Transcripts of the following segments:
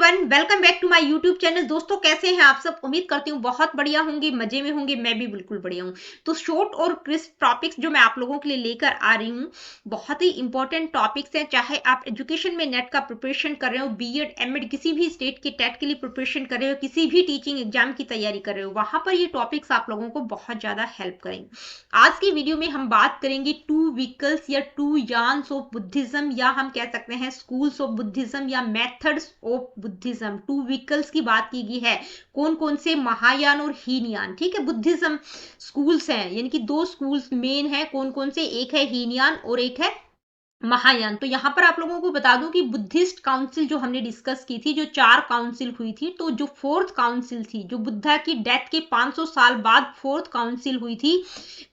Everyone, welcome back to my YouTube channel. दोस्तों, कैसे हैं आप सब? उम्मीद करती हूँ बहुत बढ़िया होंगे, मजे में होंगे। मैं भी बिल्कुल बढ़िया हूँ। तो शॉर्ट और क्रिस्प टॉपिक्स जो मैं आप लोगों के लिए लेकर आ रही हूँ, बहुत ही इंपॉर्टेंट टॉपिक्स हैं। चाहे आप एजुकेशन में नेट का प्रिपरेशन कर रहे हो, बीएड एमएड किसी भी स्टेट के टेट के लिए प्रिपरेशन कर रहे हो, किसी भी टीचिंग एग्जाम की तैयारी कर रहे हो, वहां पर ये टॉपिक्स आप लोगों को बहुत ज्यादा हेल्प करेंगे। आज की वीडियो में हम बात करेंगे टू व्हीकल्स या टू यार्न्स ऑफ बुद्धिज्म, या हम कह सकते हैं स्कूल्स ऑफ बुद्धिज्म या methods of Buddhism. Two vehicles की बात की गई है, कौन कौन से? महायान और हीनयान। ठीक है, बुद्धिज्म स्कूल्स हैं, यानी कि दो स्कूल्स मेन है। कौन कौन से? एक है हीनयान और एक है महायान। तो यहां पर आप लोगों को बता दूं कि बुद्धिस्ट काउंसिल जो हमने डिस्कस की थी, जो 4 काउंसिल हुई थी, तो जो 4th काउंसिल थी, जो बुद्धा की डेथ के 500 साल बाद 4th काउंसिल हुई थी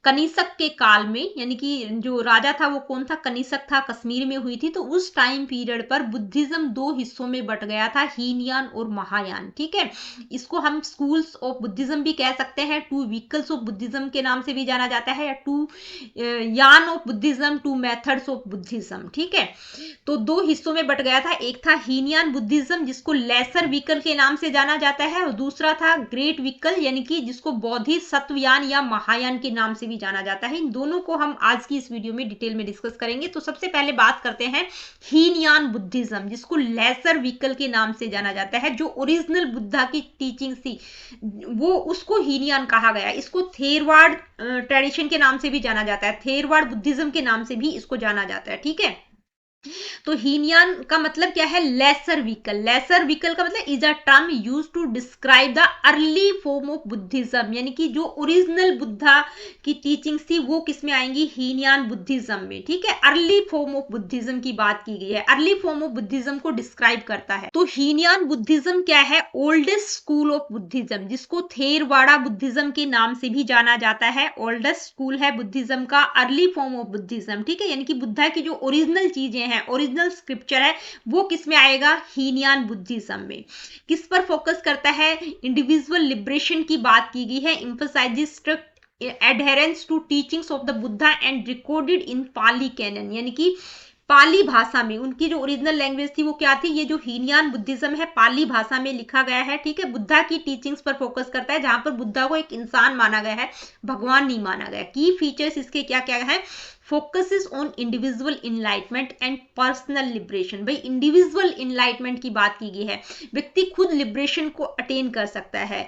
कनिष्क के काल में, यानी कि जो राजा था वो कौन था? कनिष्क था, कश्मीर में हुई थी। तो उस टाइम पीरियड पर बुद्धिज्म 2 हिस्सों में बट गया था, हीनयान और महायान। ठीक है, इसको हम स्कूल्स ऑफ बुद्धिज्म भी कह सकते हैं, टू व्हीकल्स ऑफ बुद्धिज्म के नाम से भी जाना जाता है, या टू यान of Buddhism, two methods of Buddhism. ठीक है, तो 2 हिस्सों में बट गया था। एक था हीनयान बुद्धिज्म, जिसको लेसर व्हीकल के नाम से जाना जाता है, और दूसरा था ग्रेट व्हीकल, यानी कि जिसको बोधिसत्वयान या महायान के नाम से भी जाना जाता है। इन दोनों को हम आज की इस वीडियो में डिटेल में डिस्कस करेंगे। तो सबसे पहले बात करते हैं हीनयान बुद्धिज्म, जिसको लेसर व्हीकल के नाम से जाना जाता है। जो ओरिजिनल बुद्धा की टीचिंग थी वो, उसको हीनयान कहा गया। इसको थेरवाड ट्रेडिशन के नाम से भी जाना जाता है, थेरवाड बुद्धिज्म के नाम से भी इसको जाना जाता है। ठीक है, तो हीनयान का मतलब क्या है? Laser vehicle. लेसर व्हीकल का मतलब is a term use to describe the early form of Buddhism, यानी कि जो ओरिजिनल बुद्धा की टीचिंग्स थी वो किस में आएंगी? हीनयान बुद्धिज्म में। ठीक है, अर्ली फॉर्म ऑफ बुद्धिज्म की बात की गई है, अर्ली फॉर्म ऑफ बुद्धिज्म को डिस्क्राइब करता है। तो हीनयान बुद्धिज्म क्या है? ओल्डेस्ट स्कूल ऑफ बुद्धिज्म, जिसको थेरवाड़ा बुद्धिज्म के नाम से भी जाना जाता है। ओल्डेस्ट स्कूल है बुद्धिज्म का, अर्ली फॉर्म ऑफ बुद्धिज्म। ठीक है, यानी कि बुद्धा की जो ओरिजिनल चीजें हैं, ओरिजिनल स्क्रिप्चर है, वो किस में आएगा? हीनयान बुद्धिज्म में। किस पर फोकस करता है? इंडिविजुअल लिबरेशन की बात की गई है। Emphasises strict adherence to teachings of the Buddha and recorded in Pali canon, यानी कि पाली भाषा में। उनकी जो ओरिजिनल लैंग्वेज थी वो क्या थी? ये जो हीनयान बुद्धिज्म है, पाली भाषा में लिखा गया है। ठीक है, बुद्धा की टीचिंग्स पर फोकस करता है, जहां पर बुद्धा को एक इंसान माना गया है, भगवान नहीं माना गया। की फीचर्स इसके क्या क्या है? Focuses on individual enlightenment and personal liberation. भाई, इंडिविजुअल इनलाइटमेंट की बात की गई है, व्यक्ति खुद लिबरेशन को अटेन कर सकता है।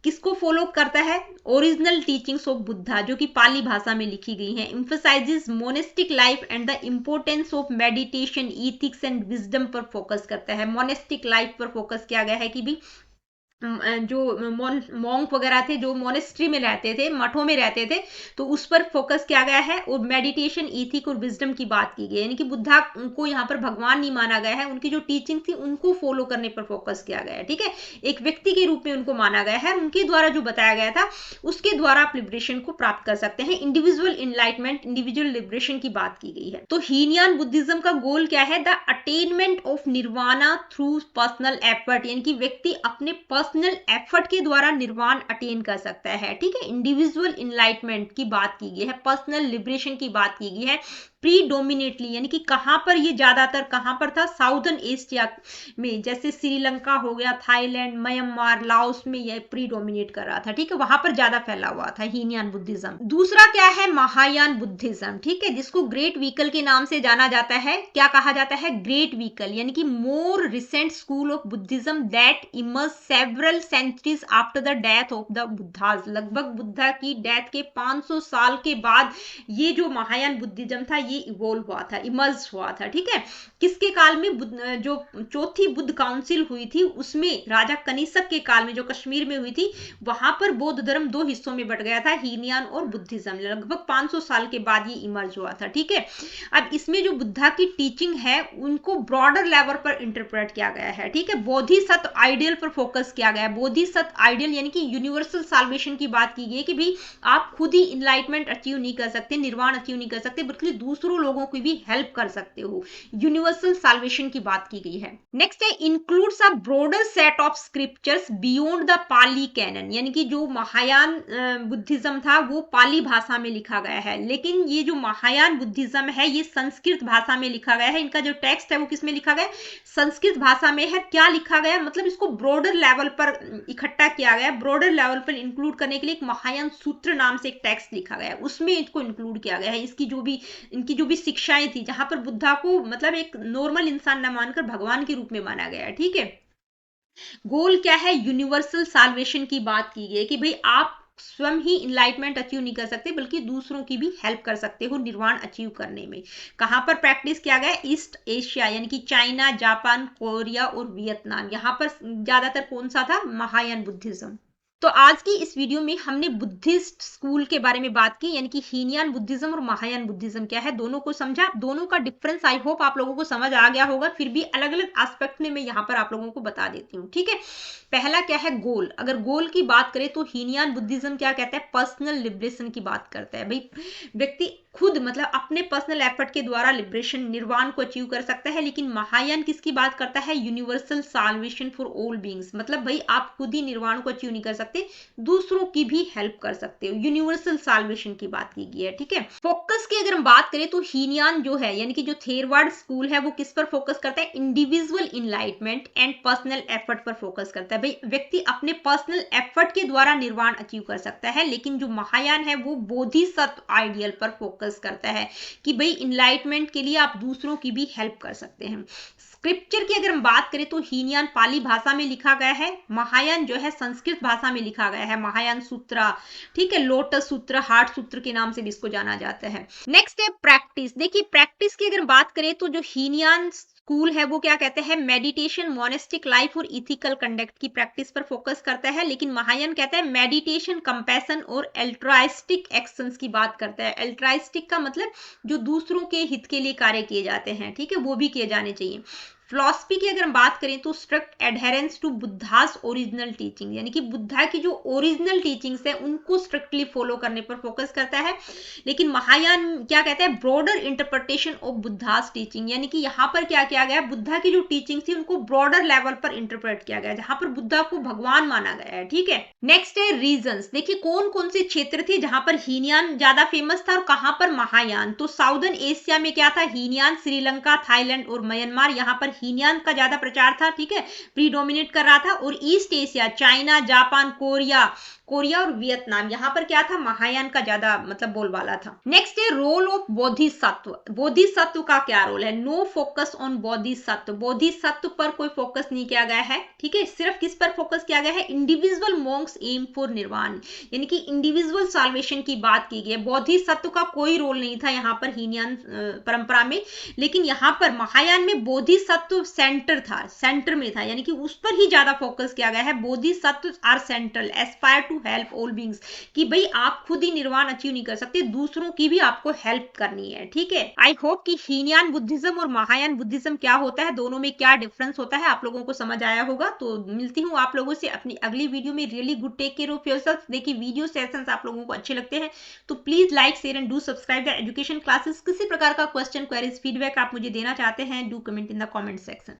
किसको फॉलो करता है? ओरिजिनल टीचिंग्स ऑफ बुद्धा, जो कि पाली भाषा में लिखी गई है। Emphasises monastic life and the importance of meditation, ethics and wisdom पर फोकस करता है। मोनेस्टिक लाइफ पर फोकस किया गया है कि भी जो मॉन्क वगैरह थे, जो मोनेस्ट्री में रहते थे, मठों में रहते थे, तो उस पर फोकस किया गया है। और मेडिटेशन, इथिक और विजडम की बात की गई, यानी कि बुद्धा को यहाँ पर भगवान नहीं माना गया है, उनकी जो टीचिंग थी उनको फॉलो करने पर फोकस किया गया है। ठीक है, एक व्यक्ति के रूप में उनको माना गया है, उनके द्वारा जो बताया गया था उसके द्वारा आप लिबरेशन को प्राप्त कर सकते हैं। इंडिविजुअल इनलाइटमेंट, इंडिविजुअल लिबरेशन की बात की गई है। तो हीनयान बुद्धिज्म का गोल क्या है? The attainment of nirvana through personal effort, यानी कि व्यक्ति अपने पर्सनल एफर्ट के द्वारा निर्वाण अटेन कर सकता है। ठीक है, इंडिविजुअल इनलाइटमेंट की बात की गई है, पर्सनल लिबरेशन की बात की गई है। प्रीडोमिनेटली, यानी कि कहां पर ये ज्यादातर कहां पर था? साउदर्न एशिया में, जैसे श्रीलंका हो गया, थाईलैंड, म्यांमार, लाओस में यह प्रीडोमिनेट कर रहा था। ठीक है, वहां पर ज्यादा फैला हुआ था हीनयान बुद्धिज्म। दूसरा क्या है? महायान बुद्धिज्म। ठीक है, जिसको ग्रेट व्हीकल के नाम से जाना जाता है। क्या कहा जाता है? ग्रेट व्हीकल, यानी कि more recent school of Buddhism that emerge several centuries after the death of the Buddha's. लगभग बुद्धा की डेथ के 500 साल के बाद ये जो महायान बुद्धिज्म था ये इवोल्व हुआ था, इमर्ज हुआ था। ठीक है, किसके काल में? जो चौथी बुद्ध काउंसिल हुई थी उसमें, राजा कनिष्क के काल में, जो कश्मीर में हुई थी, वहां पर बौद्ध धर्म 2 हिस्सों में बट गया था, हीनयान और बुद्धिज्म। लगभग 500 साल के बाद ये इमर्ज हुआ था। ठीक है, अब इसमें जो बुद्धा की टीचिंग है उनको ब्रॉडर लेवल पर इंटरप्रेट किया गया है। ठीक है, बोधिसत्व आइडियल पर फोकस किया गया है। बोधिसत्व आइडियल यानी कि यूनिवर्सल साल्वेशन की बात की गई है, कि भी आप खुद ही इनलाइटमेंट अचीव नहीं कर सकते, निर्वाण अचीव नहीं कर सकते, बल्कि दूसरों दूसरों लोगों की भी हेल्प कर सकते हो। यूनिवर्सल साल्वेशन की बात की गई है। नेक्स्ट है includes a broader set of scriptures beyond the Pali canon, यानी कि जो महायान बुद्धिज्म था वो पाली भाषा में लिखा गया है, लेकिन ये जो महायान बुद्धिज्म है ये संस्कृत भाषा में लिखा गया है। इनका जो टेक्स्ट है वो किस में लिखा गया है? संस्कृत भाषा में है। क्या लिखा गया? मतलब इसको ब्रॉडर लेवल पर इकट्ठा किया गया, ब्रॉडर लेवल पर इंक्लूड करने के लिए एक महायान सूत्र नाम से एक टेक्स्ट लिखा गया है, उसमें इसको इंक्लूड किया गया है। इनकी जो भी शिक्षाएं थी, जहां पर बुद्धा को मतलब एक नॉर्मल इंसान न मानकर भगवान के रूप में माना गया है। ठीक है, गोल क्या है? यूनिवर्सल साल्वेशन की बात की गई है कि भाई आप स्वयं ही इनलाइटमेंट अचीव नहीं कर सकते बल्कि दूसरों की भी हेल्प कर सकते हो निर्वाण अचीव करने में। कहां पर प्रैक्टिस किया गया? ईस्ट एशिया, यानी कि चाइना, जापान, कोरिया और वियतनाम। यहां पर ज्यादातर कौन सा था? महायान बुद्धिज्म। तो आज की इस वीडियो में हमने बुद्धिस्ट स्कूल के बारे में बात की, यानी कि हीनयान बुद्धिज्म और महायान बुद्धिज्म क्या है, दोनों को समझा। दोनों का डिफरेंस आई होप आप लोगों को समझ आ गया होगा, फिर भी अलग अलग एस्पेक्ट में मैं यहाँ पर आप लोगों को बता देती हूँ। ठीक है, पहला क्या है? गोल। अगर गोल की बात करें तो हीनयान बुद्धिज्म क्या कहता है? पर्सनल लिबरेशन की बात करता है। भाई व्यक्ति खुद मतलब अपने पर्सनल एफर्ट के द्वारा लिबरेशन निर्वाण को अचीव कर सकता है। लेकिन महायान किसकी बात करता है? Universal salvation for all beings, मतलब भाई आप खुद ही निर्वाण को अचीव नहीं कर सकते, दूसरों की भी हेल्प कर सकते हो। यूनिवर्सल साल्वेशन की बात की गई है। ठीक है, फोकस की अगर हम बात करें तो हीनयान जो है यानी कि जो थेरवाड स्कूल है वो किस पर फोकस करता है? Individual enlightenment and personal effort पर फोकस करता है। भाई व्यक्ति अपने पर्सनल एफर्ट के द्वारा निर्वाण अचीव कर सकता है। लेकिन जो महायान है वो बोधिसत्व आइडियल पर फोकस करता है कि भाई इनलाइटमेंट के लिए आप दूसरों की भी हेल्प कर सकते हैं। स्क्रिप्चर की अगर हम बात करें तो हीनयान पाली भाषा में लिखा गया है, महायान जो है संस्कृत भाषा में लिखा गया है, महायान सूत्र। ठीक है, लोटस सूत्र, हार्ट सूत्र के नाम से भी इसको जाना जाता है। नेक्स्ट है प्रैक्टिस। देखिए प्रैक्टिस की अगर बात करें तो जो हीनयान स्कूल है वो क्या कहते हैं? मेडिटेशन, मोनेस्टिक लाइफ और इथिकल कंडक्ट की प्रैक्टिस पर फोकस करता है। लेकिन महायान कहता है मेडिटेशन, कंपैशन और एल्ट्राइस्टिक एक्शंस की बात करता है। एल्ट्राइस्टिक का मतलब जो दूसरों के हित के लिए कार्य किए जाते हैं, ठीक है, वो भी किए जाने चाहिए। फिलॉसफी की अगर हम बात करें तो strict adherence to Buddha's original teaching, यानी कि बुद्धा की जो ओरिजिनल टीचिंग्स है उनको स्ट्रिक्टली फॉलो करने पर फोकस करता है। लेकिन महायान क्या कहता है? Broader interpretation of Buddhas teaching, यानी कि यहाँ पर क्या किया गया? बुद्धा की जो टीचिंग थी उनको ब्रॉडर लेवल पर इंटरप्रेट किया गया, जहां पर बुद्धा को भगवान माना गया है। ठीक है, नेक्स्ट है रीजन्स। देखिए कौन कौन से क्षेत्र थे जहां पर हीनयान ज्यादा फेमस था और कहां पर महायान? तो साउदर्न एशिया में क्या था? हीनयान, श्रीलंका, थाईलैंड और म्यांमार, यहाँ पर हीनयान का ज्यादा प्रचार था। ठीक है, प्रीडोमिनेट कर रहा था। और east Asia, China, Japan, Korea और वियतनाम, यहाँ पर क्या था? महायान का ज्यादा मतलब बोलबाला था। नेक्स्ट है रोल ऑफ बोधिसत्व। बोधिसत्व का क्या रोल है? No focus on Bodhisattva, Bodhisattva पर कोई फोकस नहीं किया गया है। ठीक है, सिर्फ किस पर फोकस किया गया है? इंडिविजुअल मोंक्स एम फॉर निर्वाण, यानी कि इंडिविजुअल साल्वेशन की बात की गई है। बोधिसत्व का कोई रोल नहीं था यहाँ पर हीनयान परंपरा में। लेकिन यहाँ पर महायान में बोधिसत्व सेंटर था, सेंटर में था, यानी कि उस पर ही ज्यादा फोकस किया गया है। Bodhisattva are central, aspire to help all beings, कि भाई आप खुद ही निर्वाण अचीव नहीं कर सकते, दूसरों की भी आपको हेल्प करनी है। ठीक है, आई होप कि हीनयान बुद्धिज्म और महायान बुद्धिज्म क्या होता है, दोनों में क्या डिफरेंस होता है, आप लोगों को समझ आया होगा। तो मिलती हूँ आप लोगों से अपनी अगली वीडियो में। Really good, take care of yourself. देखिए वीडियो सेशंस आप लोगों को अच्छे लगते हैं तो please like, share and do subscribe the education classes. किसी प्रकार का क्वेश्चन, क्वेरीज, फीडबैक आप मुझे देना चाहते हैं, do comment in the comment section.